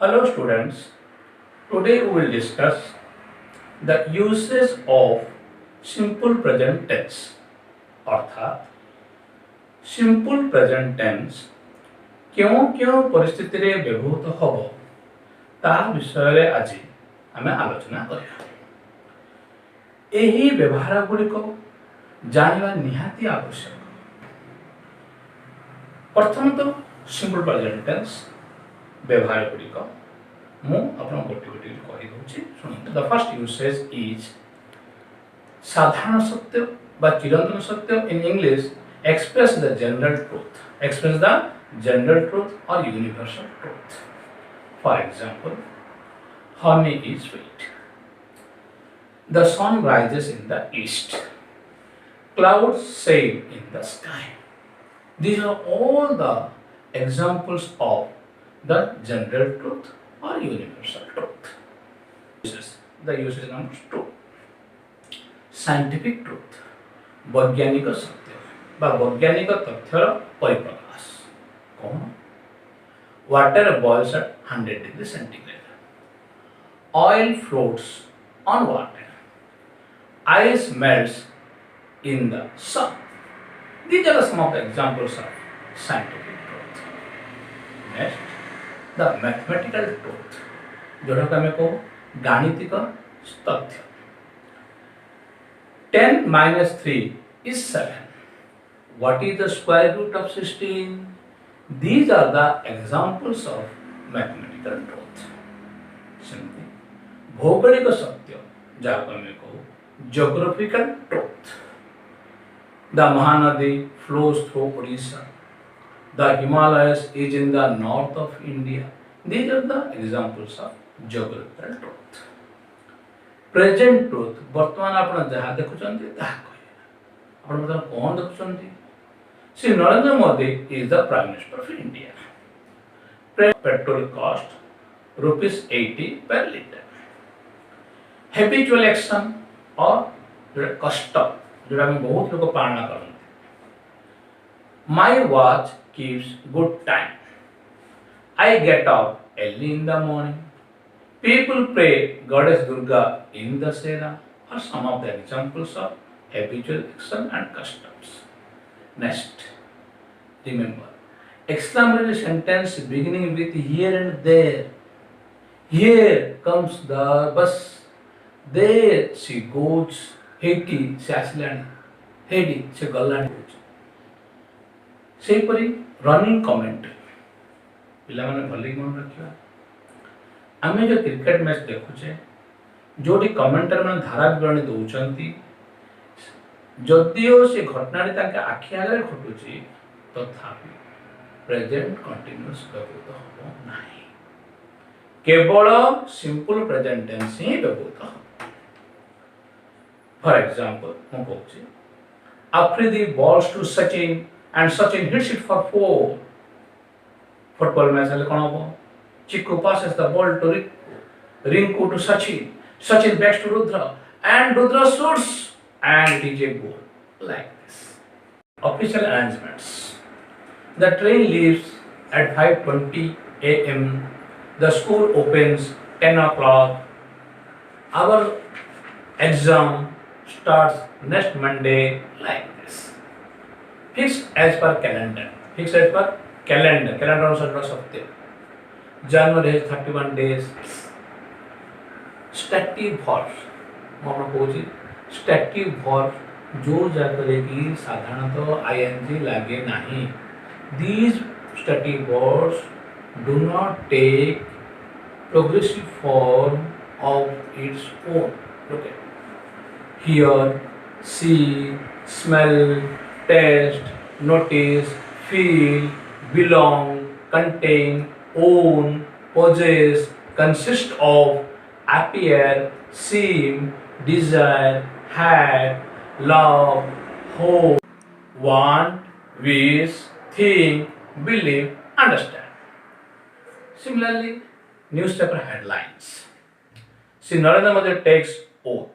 Hello students, today we will discuss the usage of simple present tense अर्थात simple present tense क्यों क्यों परिस्थिति रे व्यवहृत हब ता विषय आज आम आलोचना करिया। एही व्यवहार गुड़िक जानिबा निहाती आवश्यक। प्रथम तो सिंपल प्रेजेंट टेंस व्यवहार गुड़िक मु आपन गोटी गोटी कहि दउछि सुनନ୍ତୁ। द फर्स्ट यूसेज इज साधारण सत्य बा चिरंतन सत्य in English express the general truth और universal truth. For example, honey is sweet, the sun rises in the east, clouds sail in the sky. These are all the examples of the general truth or universal truth. The usage number 2, scientific truth, वैज्ञानिक सत्य बा वैज्ञानिक तथ्यर परिप्रकाश। कौन? Water boils at 100 degrees centigrade, oil floats on water, ice melts in the sun. These are some of the examples of scientific truth. Next, the mathematical truth, जोटा को हमें को गाणितिक तथ्य। 10 minus 3 is 7. What is the square root of 16? These are the examples of mathematical truth. Simply, भौगोलिक सत्य जहाँ को हमें को geographical truth. The Mahanadi flows through Odisha. The Himalayas is in the north of India. These are the examples of geographical truth. Present truth, वर्तमान आपण जहाँ देखुचंती ताहा कहिए। आपण मतलब कौन देखुचंती? Shri Narendra Modi is the Prime Minister of India. Petrol cost ₹80 per liter. Habitual action और कस्टम जोड़ा में बहुत लोग पालना करते। My watch keeps good time. I get up early in the morning. People pray Goddess Durga in the Sera are some of the examples of habitual action and customs. Next, remember, exclamatory sentence beginning with here and there. Here comes the bus. There she goes. Hattie से आसलानी, Heidi से गलानी होची। सेही परी running commentary पिला माने भली मन रखिबा। आमे जो क्रिकेट मैच देखुचे जोडी कमेंटर माने धारा विवरणी दउचंती, जदियो से घटनाटी ताके आखि आगे घटुची तथापि प्रेजेंट कंटीन्यूअस व्यवहृत हो नाही, केवल सिंपल प्रेजेंट टेंस ही व्यवहृत हो। For example, Afridi balls to Sachin and Sachin hits it for 4. Football match है कौन हो? Chiku passes the ball to Rinku to Sachin. Sachin backs to Rudra and Rudra shoots and it is a goal. Like this. Official arrangements. The train leaves at 5:20 a.m. The school opens 10 o'clock. Our exam starts next Monday, like this. Fixed as per calendar. Fixed as per calendar. Calendar अनुसार सत्य. January has 31 days. Stative verbs. मैं कहूँ stative verb जो जाकर कि साधारणतः ing लागे नहीं. These stative verbs do not take progressive form of its own. Okay. Hear, see, smell, taste, notice, feel, belong, contain, own, possess, consist of, appear, seem, desire, had, love, hope, want, wish, think, believe, understand. Similarly, newspaper headlines. See, Narendra Modi takes oath.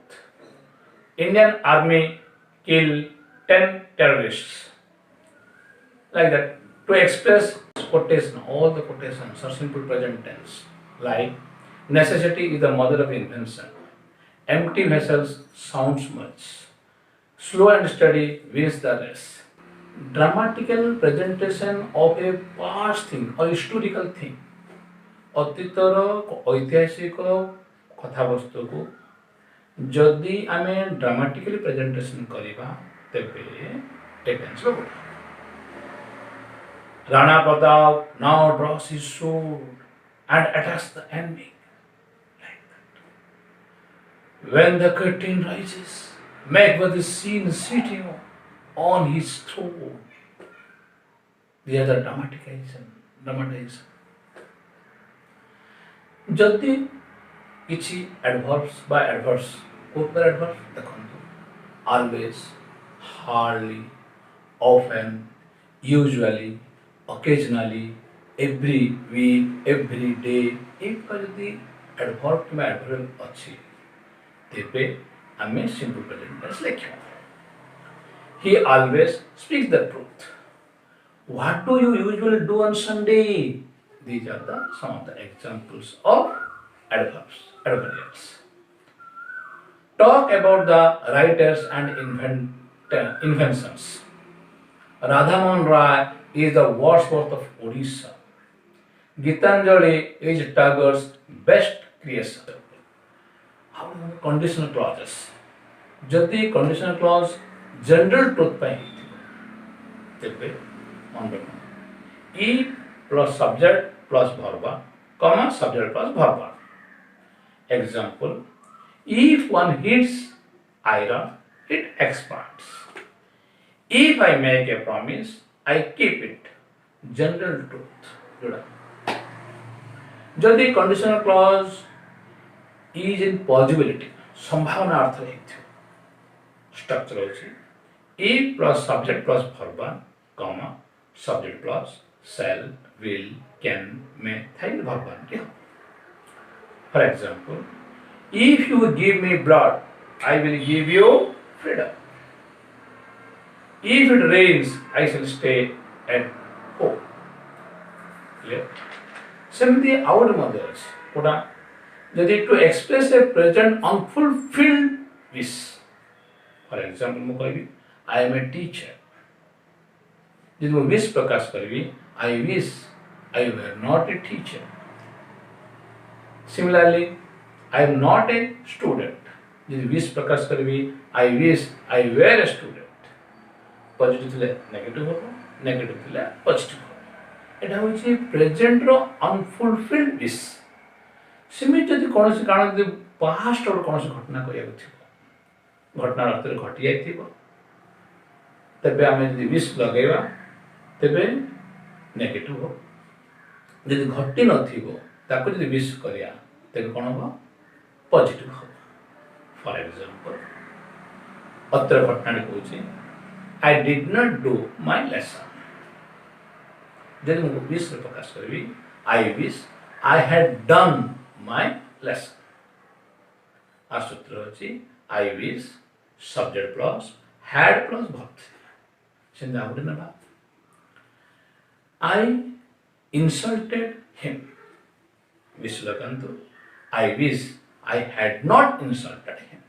Indian Army killed 10 terrorists. Like that. To express quotation, all the quotations are simple present tense. like necessity is the mother of invention. Empty vessels sounds much. Slow and steady wins the race. Dramatical presentation of a past thing or historical thing. ଅତୀତର ଐତିହାସିକ କଥାବସ୍ତୁକୁ ଯଦି ଆମେ ଡ୍ରାମାଟିକାଲି presentation କରିବା ତେବେ ଏ ଟେନ୍ସର ଗୋଟେ Rana Pratap now draws his sword and attacks the enemy like that. When the curtain rises, Macbeth is seen sitting on his throne. The other dramatization. जदि किसी adverbs bye adverbs कोपर adverbs देखंतु always hardly often usually occasionally every week every day एक जदि adverb कि adverb अच्छी तेबे आमे simple present tense लिखियो he always speaks the truth. What do you usually do on Sunday? These are some of the examples of adverbials. Talk about the writers and inventions. Radhamohan Rai is the Wordsworth of Odisha. Gitanjali is Tagore's best creation. How conditional clauses? Jodi conditional clause general truth pai tebe E plus subject plus verba, comma subject plus verba. Example: if one hits iron, it expands. If I make a promise, I keep it. General truth. जदि conditional clause is in possibility, संभावना अर्थ हेतु structure होची E plus subject plus verba, comma subject plus shall, will, can, may, thail verba. For example, if you give me blood, I will give you freedom. If it rains, I shall stay at home. Clear? Seମିତି ଆଉ ଗୋଟେ ମଧ୍ୟ ଅଛି କୋଉଟା ଯଦି to express a present unfulfilled wish. For example, ମୁଁ କହିବି I am a teacher. ଯଦି ମୁଁ wish ପ୍ରକାଶ କରିବି I wish I were not a teacher. Similarly, I am not a student. ଯଦି wish ପ୍ରକାଶ କରିବି I wish I were a student. Positive थिले negative हो negative थिले पॉजिटिव हो एटा होची प्रेजेंट रो अनफुलफिल्ड विश सिमित जदि कोनोसी कारण जदि पास्ट और कोनोसी घटना करिया थिबो घटना अर्थ रे घटी जाय थिबो तबे आमे जदि विश लगेबा तबे नेगेटिव हो जदि घटी न थिबो ताको जदि विश करिया तबे कोन हो पॉजिटिव हो फॉर एग्जांपल अत्र घटना रे कहूची I did not do my lesson. Then I wish प्रकाश करी I wish I had done my lesson. आ सूत्र होची I wish subject plus had plus verb. सेंदा आउट ना बात I insulted him. विश लगंतु I wish I had not insulted him.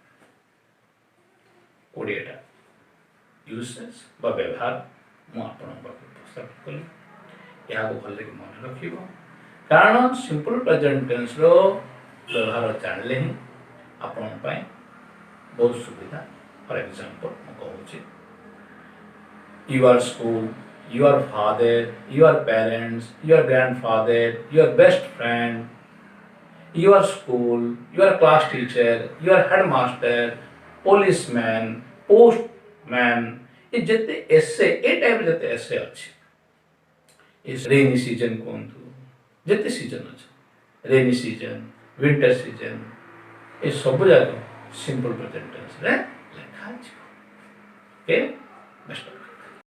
कोडिएटा यूसेज बा व्यवहार मु आपण उपस्थापित कली यहाँ भल कि मन रख कारण सिंपल प्रेजेंट टेंस रो व्यवहार जानले ही आपण बहुत सुविधा फॉर एग्जांपल मु कहूँ your school your father your parents your grandfather your best friend your school your class teacher your headmaster policeman postman ये जते एसे ए टाइप जते एसे अछि इस रेनी सीजन कोंतु जते सीजन अछि रेनी सीजन विंटर सीजन ए सब जाक सिंपल प्रेजेंट टेंस रे लिखा अछि ओके बेस्ट